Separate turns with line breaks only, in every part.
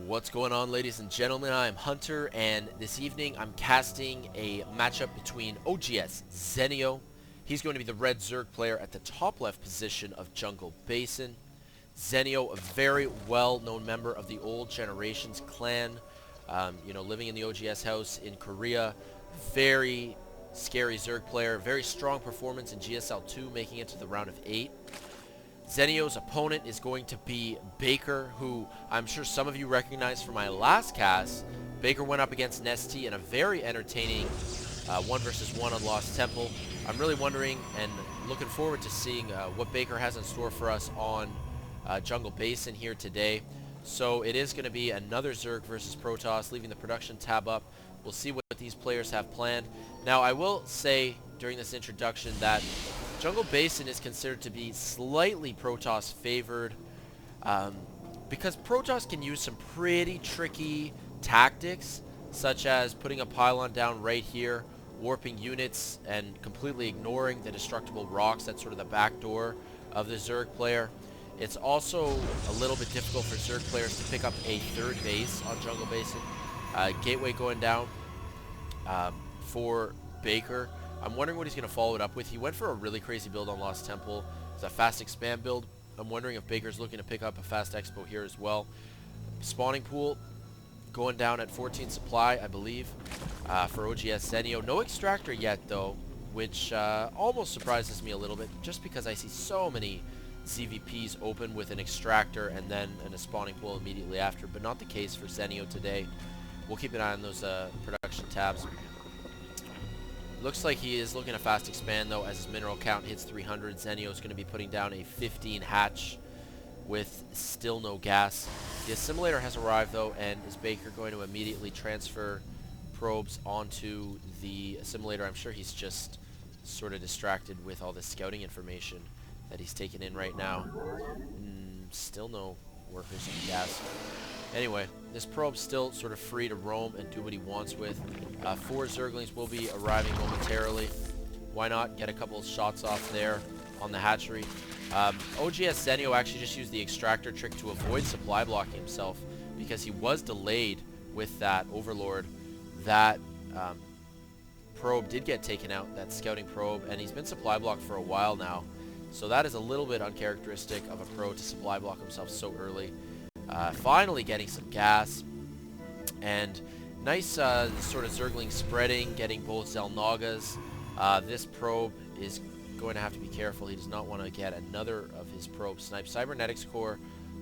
What's going on, ladies and gentlemen? I'm Hunter, and this evening I'm casting a matchup between oGs.Zenio. He's going to be the red Zerg player at the top left position of Jungle Basin. Zenio, a very well-known member of the old generations clan, living in the OGS house in Korea. Very scary Zerg player, very strong performance in GSL 2, making it to the round of 8. Zenio's opponent is going to be Baker, who I'm sure some of you recognize from my last cast. Baker went up against Nesty in a very entertaining 1 versus 1 on Lost Temple. I'm really wondering and looking forward to seeing what Baker has in store for us on Jungle Basin here today. So it is going to be another Zerg versus Protoss, leaving the production tab up. We'll see what these players have planned. Now, I will say during this introduction that Jungle Basin is considered to be slightly Protoss favored because Protoss can use some pretty tricky tactics, such as putting a pylon down right here, warping units, and completely ignoring the destructible rocks. That's sort of the back door of the Zerg player. It's also a little bit difficult for Zerg players to pick up a third base on Jungle Basin. Gateway going down for Baker. I'm wondering what he's going to follow it up with. He went for a really crazy build on Lost Temple. It's a fast expand build. I'm wondering if Baker's looking to pick up a fast expo here as well. Spawning pool going down at 14 supply, I believe, for oGs.Zenio. No extractor yet, though, which almost surprises me a little bit, just because I see so many ZvPs open with an extractor and then a spawning pool immediately after, but not the case for Zenio today. We'll keep an eye on those production tabs. Looks like he is looking to fast expand, though, as his mineral count hits 300. Zenio is going to be putting down a 15 hatch with still no gas. The assimilator has arrived, though, and is Baker going to immediately transfer probes onto the assimilator? I'm sure he's just sort of distracted with all this scouting information that he's taking in right now. Still no workers on gas. Anyway, this probe's still sort of free to roam and do what he wants with. 4 Zerglings will be arriving momentarily. Why not get a couple of shots off there on the hatchery? oGs.Zenio actually just used the extractor trick to avoid supply blocking himself because he was delayed with that Overlord. That probe did get taken out, that scouting probe, and he's been supply blocked for a while now. So that is a little bit uncharacteristic of a pro to supply block himself so early. Finally getting some gas, and nice sort of Zergling spreading, getting both Xel'Nagas. This probe is going to have to be careful. He does not want to get another of his probes sniped. Cybernetics core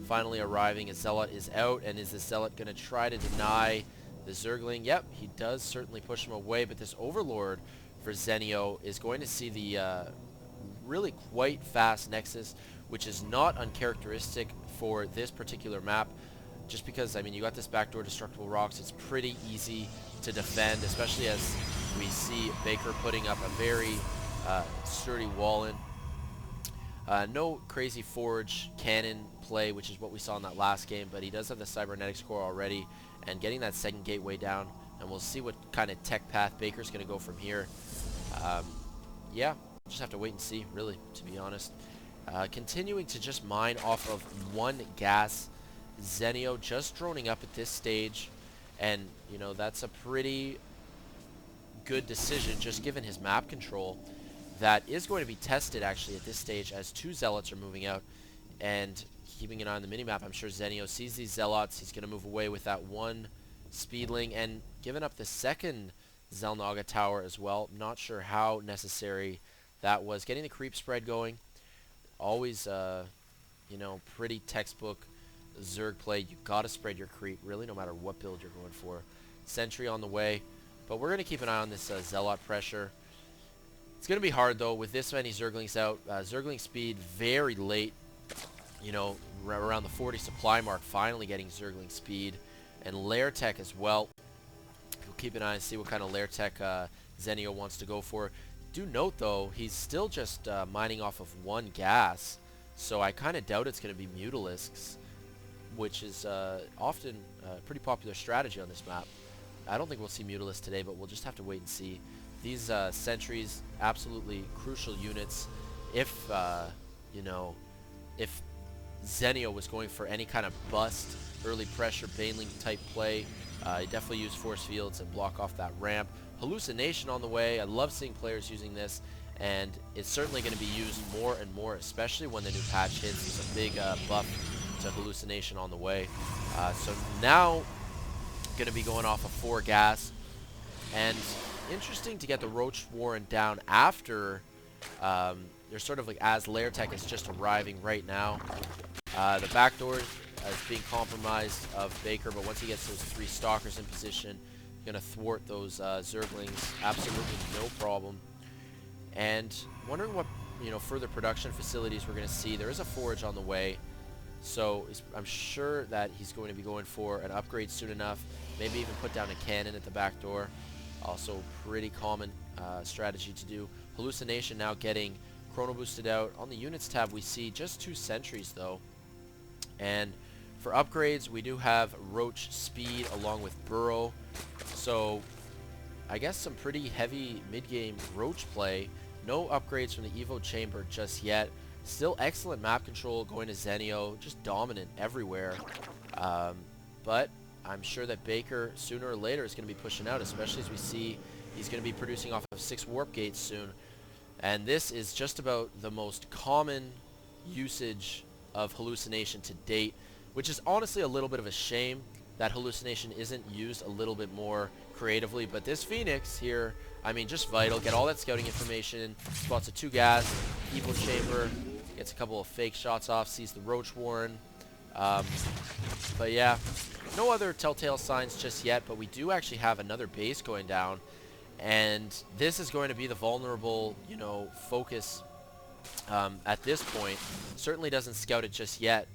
finally arriving. A Zealot is out, and is the Zealot going to try to deny the Zergling? Yep, he does certainly push him away, but this Overlord for Zenio is going to see the really quite fast Nexus, which is not uncharacteristic for this particular map, just because, I mean, you got this backdoor destructible rocks. It's pretty easy to defend, especially as we see Baker putting up a very sturdy wall in. No crazy forge cannon play, which is what we saw in that last game, but he does have the cybernetics core already, and getting that second gateway down, and we'll see what kind of tech path Baker's going to go from here. Yeah, just have to wait and see, really, to be honest. Continuing to just mine off of 1 gas. Zenio just droning up at this stage, and you know, that's a pretty good decision just given his map control. That is going to be tested actually at this stage as 2 Zealots are moving out, and keeping an eye on the minimap. I'm sure Zenio sees these Zealots. He's going to move away with that 1 Speedling and giving up the second Xel'Naga tower as well. Not sure how necessary that was. Getting the creep spread going. Always, pretty textbook Zerg play. You gotta spread your creep, really, no matter what build you're going for. Sentry on the way, but we're gonna keep an eye on this Zealot pressure. It's gonna be hard though with this many Zerglings out. Zergling speed very late, around the 40 supply mark. Finally getting Zergling speed and lair tech as well. We'll keep an eye and see what kind of lair tech Zenio wants to go for. Do note though, he's still just mining off of 1 gas, so I kind of doubt it's going to be Mutalisks, which is often a pretty popular strategy on this map. I don't think we'll see Mutalisks today, but we'll just have to wait and see. These sentries, absolutely crucial units. If if Zenio was going for any kind of bust early pressure baneling type play. You definitely use force fields and block off that ramp. Hallucination on the way. I love seeing players using this, and it's certainly going to be used more and more, especially when the new patch hits. There's a big buff to hallucination on the way. So now going to be going off of 4 gas, and interesting to get the Roach Warren down after they're sort of like as lair tech is just arriving right now. The backdoor is being compromised of Baker, but once he gets those 3 stalkers in position, going to thwart those Zerglings absolutely no problem. And wondering what further production facilities we're going to see. There is a forge on the way, so I'm sure that he's going to be going for an upgrade soon enough. Maybe even put down a cannon at the back door. Also pretty common strategy to do. Hallucination now getting chrono boosted out. On the units tab we see just 2 sentries though. And for upgrades we do have Roach speed along with Burrow. So I guess some pretty heavy mid-game Roach play. No upgrades from the Evo chamber just yet. Still excellent map control going to Zenio. Just dominant everywhere. But I'm sure that Baker sooner or later is going to be pushing out, especially as we see he's going to be producing off of 6 warp gates soon. And this is just about the most common usage of hallucination to date, which is honestly a little bit of a shame that hallucination isn't used a little bit more creatively. But this Phoenix here, I mean, just vital. Get all that scouting information, spots a 2 gas, Evo chamber, gets a couple of fake shots off, sees the Roach Warren. But yeah, no other telltale signs just yet, but we do actually have another base going down, and this is going to be the vulnerable, focus at this point. Certainly doesn't scout it just yet.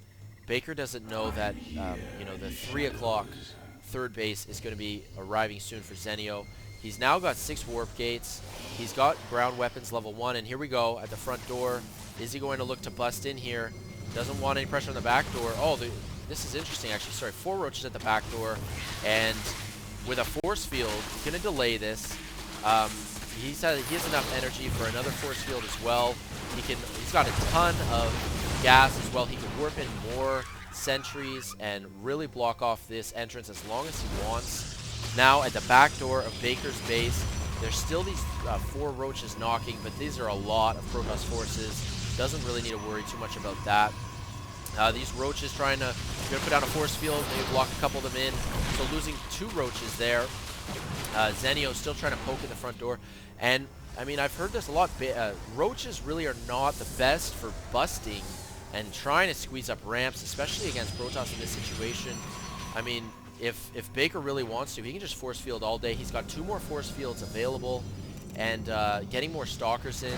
Baker doesn't know that, the 3 o'clock third base is going to be arriving soon for Zenio. He's now got 6 warp gates. He's got ground weapons level 1, and here we go at the front door. Is he going to look to bust in here? Doesn't want any pressure on the back door. Oh, this is interesting actually. Sorry, 4 roaches at the back door, and with a force field, going to delay this. He has enough energy for another force field as well. He's got a ton of gas as well. He can warp in more sentries and really block off this entrance as long as he wants. Now at the back door of Baker's base, there's still these 4 roaches knocking, but these are a lot of Protoss forces. Doesn't really need to worry too much about that. These roaches trying to put down a force field, maybe block a couple of them in. So losing 2 roaches there. Zenio still trying to poke at the front door. And I mean, I've heard this a lot. Roaches really are not the best for busting and trying to squeeze up ramps, especially against Protoss in this situation. I mean, if Baker really wants to, he can just force field all day. He's got 2 more force fields available, and getting more stalkers in.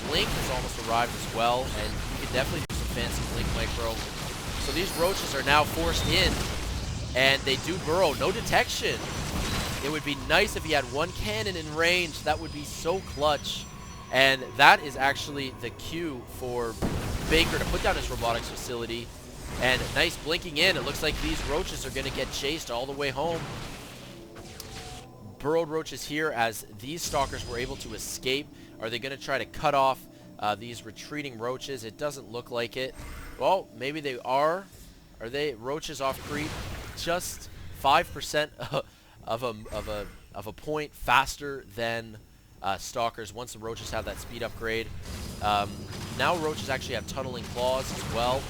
Blink has almost arrived as well, and you can definitely do some fancy Blink micro. So these roaches are now forced in, and they do burrow. No detection. It would be nice if he had 1 cannon in range. That would be so clutch. And that is actually the cue for Baker to put down his robotics facility. And nice blinking in. It looks like these roaches are going to get chased all the way home. Burrowed roaches here as these stalkers were able to escape. Are they going to try to cut off these retreating roaches? It doesn't look like it. Well, maybe they are. Are they roaches off creep? Just 5% of a point faster than stalkers once the roaches have that speed upgrade. Now roaches actually have tunneling claws as well.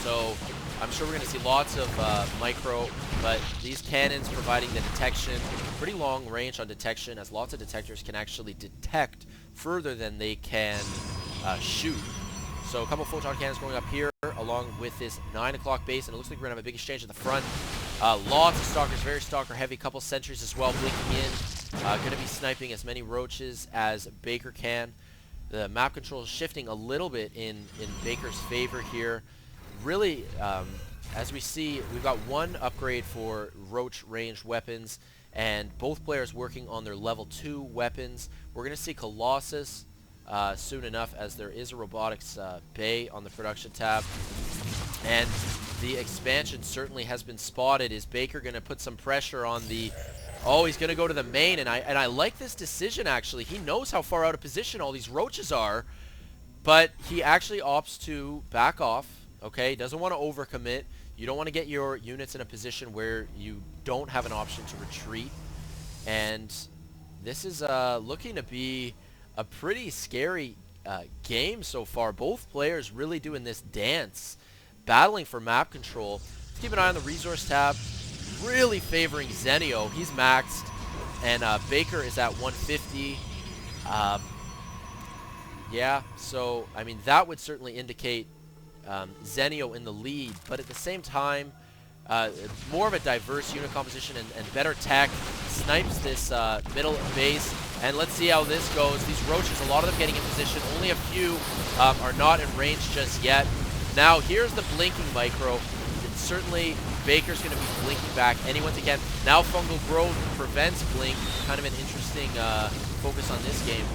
So I'm sure we're going to see lots of micro, but these cannons providing the detection, pretty long range on detection, as lots of detectors can actually detect further than they can shoot. So a couple photon cannons going up here along with this 9 o'clock base, and it looks like we're going to have a big exchange at the front. Lots of stalkers, very stalker heavy, couple sentries as well blinking in. Going to be sniping as many roaches as Baker can. The map control is shifting a little bit in Baker's favor here. Really, as we see, we've got 1 upgrade for roach ranged weapons, and both players working on their level 2 weapons. We're going to see Colossus soon enough, as there is a robotics bay on the production tab. And the expansion certainly has been spotted. Is Baker going to put some pressure on the... Oh, he's going to go to the main, and I like this decision, actually. He knows how far out of position all these roaches are, but he actually opts to back off. Okay, doesn't want to overcommit. You don't want to get your units in a position where you don't have an option to retreat. And this is looking to be a pretty scary game so far. Both players really doing this dance, battling for map control. Let's keep an eye on the resource tab. Really favoring Zenio. He's maxed, and Baker is at 150. Yeah, so, I mean, that would certainly indicate Zenio in the lead, but at the same time, more of a diverse unit composition and better tech. Snipes this middle base, and let's see how this goes. These roaches, a lot of them getting in position. Only a few are not in range just yet. Now, here's the blinking micro. Certainly, Baker's going to be blinking back any once again. Now, fungal growth prevents blink. Kind of an interesting focus on this game.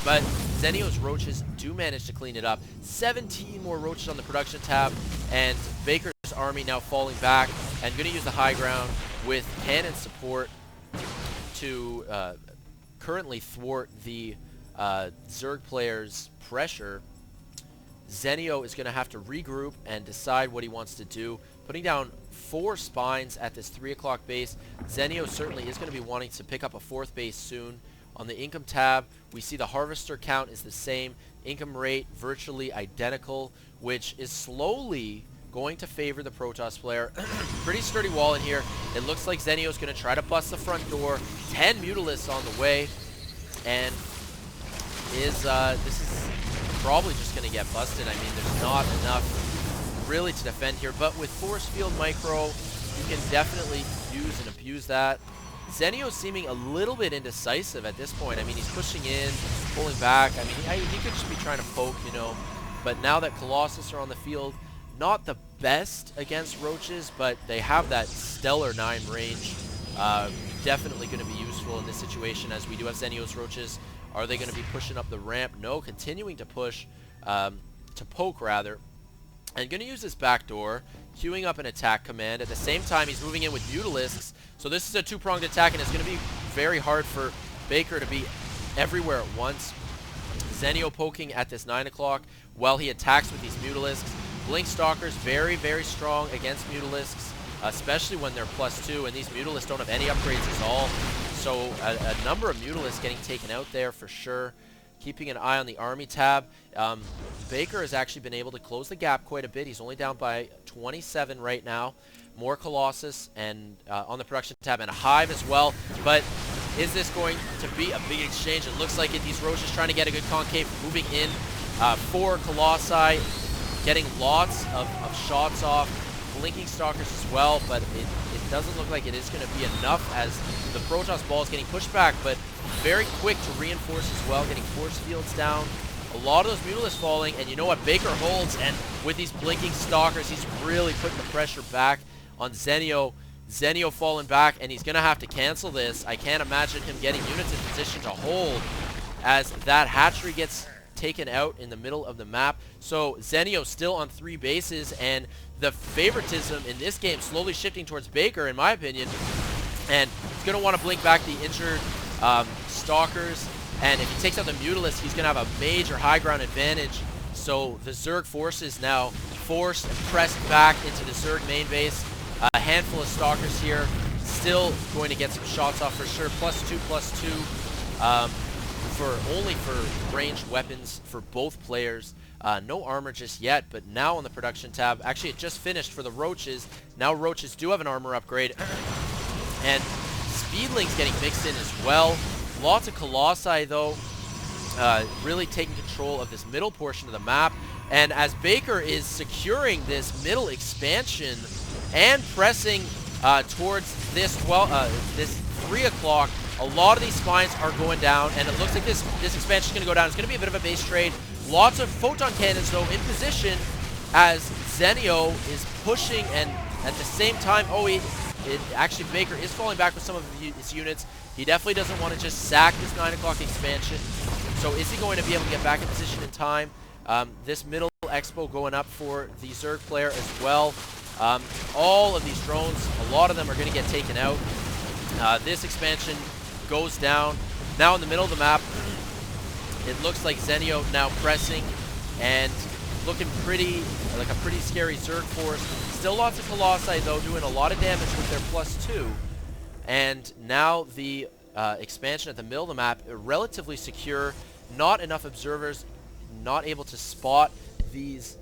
But Zenio's roaches do manage to clean it up. 17 more roaches on the production tab, and Baker's army now falling back and going to use the high ground with cannon support to currently thwart the Zerg player's pressure. Zenio is going to have to regroup and decide what he wants to do. Putting down 4 spines at this 3 o'clock base. Zenio certainly is going to be wanting to pick up a 4th base soon. On the income tab, we see the harvester count is the same. Income rate virtually identical, which is slowly going to favor the Protoss player. Pretty sturdy wall in here. It looks like Zenio's going to try to bust the front door. 10 Mutalisks on the way. And this is probably just going to get busted. I mean, there's not enough really to defend here. But with Force Field Micro, you can definitely use and abuse that. Zenio seeming a little bit indecisive at this point. I mean, he's pushing in, pulling back. I mean, he could just be trying to poke, you know. But now that Colossus are on the field, not the best against roaches, but they have that stellar 9 range. Definitely going to be useful in this situation, as we do have Zenio's roaches. Are they going to be pushing up the ramp? No, continuing to push, to poke rather. And going to use this back door, queuing up an attack command. At the same time, he's moving in with Mutalisks. So this is a 2-pronged attack, and it's going to be very hard for Baker to be everywhere at once. Zenio poking at this 9 o'clock while he attacks with these Mutalisks. Blink Stalkers very, very strong against Mutalisks, especially when they're +2, and these Mutalisks don't have any upgrades at all. So a number of Mutalisks getting taken out there for sure. Keeping an eye on the army tab. Baker has actually been able to close the gap quite a bit. He's only down by 27 right now. More Colossus and on the production tab, and a Hive as well. But is this going to be a big exchange? It looks like it. These roaches trying to get a good concave, moving in. 4 Colossi, getting lots of shots off. Blinking Stalkers as well, but it doesn't look like it is going to be enough, as the Protoss ball is getting pushed back, but very quick to reinforce as well, getting force fields down. A lot of those Mutalisks falling, and you know what? Baker holds, and with these blinking Stalkers, he's really putting the pressure back on Zenio. Zenio falling back, and he's going to have to cancel this. I can't imagine him getting units in position to hold, as that hatchery gets taken out in the middle of the map. So Zenio still on 3 bases, and the favoritism in this game slowly shifting towards Baker, in my opinion. And he's going to want to blink back the injured Stalkers, and if he takes out the Mutalisks, he's going to have a major high ground advantage. So the Zerg forces now forced and pressed back into the Zerg main base. A handful of Stalkers here, still going to get some shots off for sure. +2/+2 for ranged weapons for both players. No armor just yet, but now on the production tab, actually it just finished for the roaches. Now roaches do have an armor upgrade, and Speedling's getting mixed in as well. Lots of Colossi though, really taking control of this middle portion of the map. And as Baker is securing this middle expansion and pressing towards this this 3 o'clock, a lot of these spines are going down, and it looks like this expansion is going to go down. It's going to be a bit of a base trade. Lots of photon cannons though in position, as Zenio is pushing, and at the same time, actually Baker is falling back with some of his units. He definitely doesn't want to just sack this 9 o'clock expansion. So is he going to be able to get back in position in time? This middle expo going up for the Zerg player as well. All of these drones, a lot of them are going to get taken out. This expansion goes down. Now in the middle of the map, it looks like Zenio now pressing and looking pretty, like a pretty scary Zerg force. Still lots of Colossi, though, doing a lot of damage with their +2. And now the expansion at the middle of the map, relatively secure. Not enough observers, not able to spot these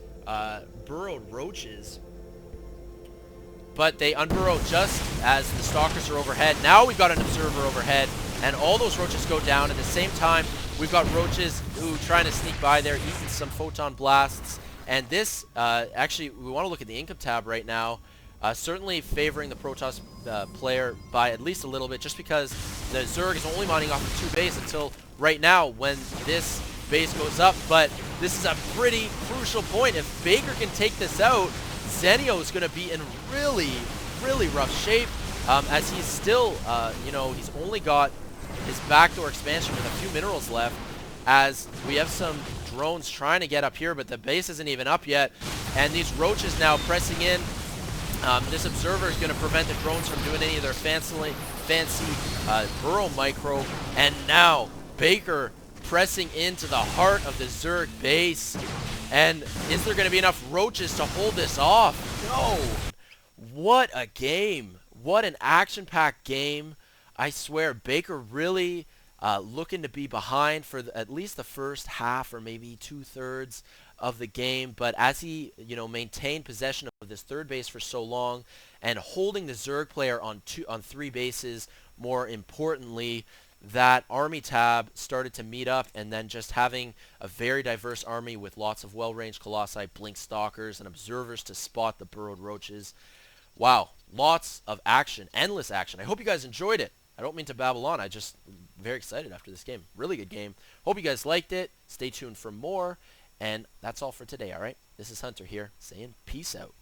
burrowed roaches. But they unburrow just as the stalkers are overhead. Now we've got an observer overhead, and all those roaches go down. At the same time, we've got roaches who trying to sneak by there, eating some photon blasts. And this, actually, we want to look at the income tab right now. Certainly favoring the Protoss player by at least a little bit, just because the Zerg is only mining off of 2 bays until right now when this base goes up. But this is a pretty crucial point. If Baker can take this out, Zenio is going to be in really, really rough shape, as he's still, you know, he's only got his backdoor expansion with a few minerals left, as we have some drones trying to get up here, but the base isn't even up yet, and these roaches now pressing in. This observer is going to prevent the drones from doing any of their fancy burrow micro, and now Baker pressing into the heart of the Zerg base. And is there going to be enough roaches to hold this off? No! What a game. What an action-packed game. I swear, Baker really looking to be behind for at least the first half or maybe 2/3 of the game. But as he, you know, maintained possession of this third base for so long and holding the Zerg player on 3 bases, more importantly, that army tab started to meet up, and then just having a very diverse army with lots of well-ranged Colossi, Blink Stalkers, and observers to spot the burrowed roaches. Wow, lots of action, endless action. I hope you guys enjoyed it. I don't mean to babble on. I just very excited after this game. Really good game. Hope you guys liked it. Stay tuned for more, and that's all for today, all right? This is Hunter here saying peace out.